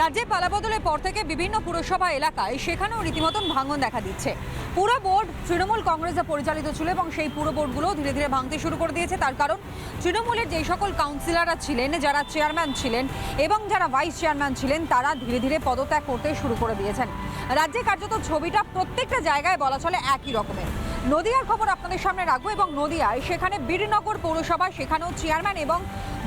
রাজ্যে পালাবদলের পর থেকে বিভিন্ন পুরসভা এলাকায় সেখানেও রীতিমতন ভাঙন দেখা দিচ্ছে। পুরো বোর্ড তৃণমূল কংগ্রেসে পরিচালিত ছিল এবং সেই পুরো বোর্ডগুলো ধীরে ধীরে ভাঙতে শুরু করে দিয়েছে। তার কারণ তৃণমূলের যেই সকল কাউন্সিলররা ছিলেন, যারা চেয়ারম্যান ছিলেন এবং যারা ভাইস চেয়ারম্যান ছিলেন, তারা ধীরে ধীরে পদত্যাগ করতে শুরু করে দিয়েছেন। রাজ্যে কার্যত ছবিটা প্রত্যেকটা জায়গায় বলা চলে একই রকমের। নদিয়ার খবর আপনাদের সামনে রাখবো এবং নদিয়ায় সেখানে বীরনগর পৌরসভা, সেখানেও চেয়ারম্যান এবং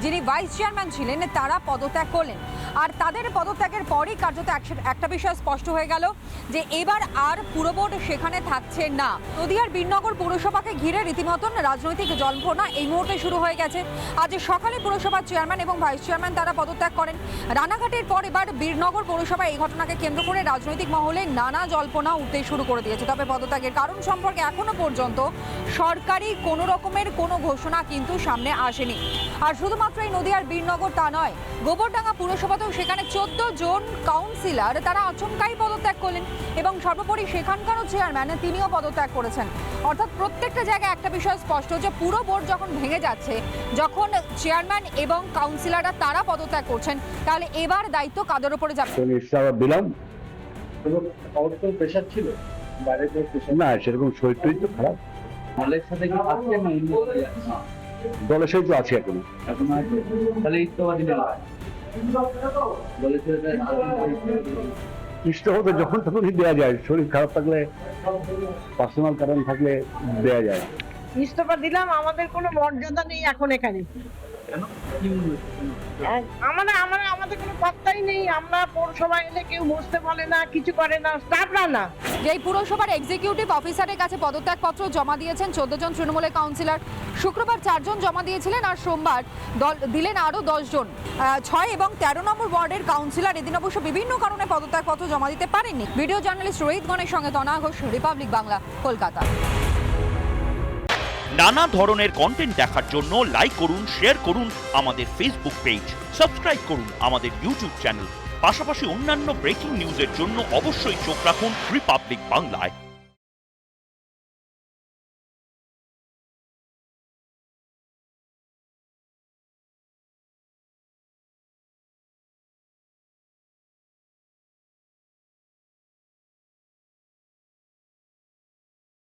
যিনি ভাইস চেয়ারম্যান ছিলেন তারা পদত্যাগ করলেন। আর তাদের পদত্যাগের পরই কার্যত একটা বিষয় স্পষ্ট হয়ে গেল যে এবার আর পুরবোর্ড সেখানে থাকছে না। নদিয়ার বীরনগর পৌরসভাকে ঘিরে রীতিমতন রাজনৈতিক জল্পনা এই মুহূর্তে শুরু হয়ে গেছে। আজ সকালে পুরসভার চেয়ারম্যান এবং ভাইস চেয়ারম্যান তারা পদত্যাগ করেন। রানাঘাটের পর এবার বীরনগর পৌরসভা এই ঘটনাকে কেন্দ্র করে রাজনৈতিক মহলে নানা জল্পনা উঠতে শুরু করে দিয়েছে। তবে পদত্যাগের কারণ সম্পর্কে এখনো পর্যন্ত সরকারি কোনো রকমের কোনো ঘোষণা কিন্তু সামনে আসেনি। আর শুধুমাত্র এই নদিয়ার বীরনগর তা নয়, গোবরডাঙ্গা পুরসভাতেও সেখানে 14 জন কাউন্সিলর তারা আচমকাই পদত্যাগ করলেন এবং সর্বোপরি সেখানকারও চেয়ারম্যান তিনিও পদত্যাগ করেছেন। অর্থাৎ প্রত্যেকটা জায়গায় একটা বিষয় স্পষ্ট যে পুরো বোর্ড যখন ভেঙে যাচ্ছে, যখন চেয়ারম্যান এবং কাউন্সিলররা তারা পদত্যাগ করছেন, তাহলে এবার দায়িত্ব কাদের উপরে যাবে? প্রেশার ছিল বাইরে না, সেরকম শরীরটাই তো খারাপ। দলের সাথে কি আসছে না দলের সহিত আছে এখনো। এখন আছে তাহলে ইস্তফা দিলে দলের সাথে ইস্তফা তো যখন তখনই দেওয়া যায়, শরীর খারাপ থাকলে, পার্সোনাল কারণ থাকলে দেওয়া যায়। ইস্তফা দিলাম, আমাদের কোনো মর্যাদা নেই এখন এখানে। কেন কি মনে হচ্ছে? আমাদের কোনো পাত্তাই নেই। আমরা পৌরসভা এলে কেউ বসতে বলে না, কিছু করে না, স্টাফরা না। এই পুরসভার এক্সিকিউটিভ অফিসারের কাছে পদত্যাগপত্র জমা দিয়েছেন 14 জন তৃণমূলের কাউন্সিলর। শুক্রবার 4 জন জমা দিয়েছিলেন আর সোমবার দিলেন আরও 10 জন। 6 এবং 13 নম্বর ওয়ার্ডের কাউন্সিলর এদিন অবশ্য বিভিন্ন কারণে পদত্যাগপত্র জমা দিতে পারেননি। ভিডিও জার্নালিস্ট রোহিত গণের সঙ্গে তনা ঘোষ, রিপাবলিক বাংলা, কলকাতা। নানা ধরনের কন্টেন্ট দেখার জন্য লাইক করুন, শেয়ার করুন আমাদের ফেসবুক পেজ, সাবস্ক্রাইব করুন আমাদের ইউটিউব চ্যানেল। পাশাপাশি অন্যান্য ব্রেকিং নিউজের জন্য অবশ্যই চোখ রাখুন রিপাবলিক বাংলায়।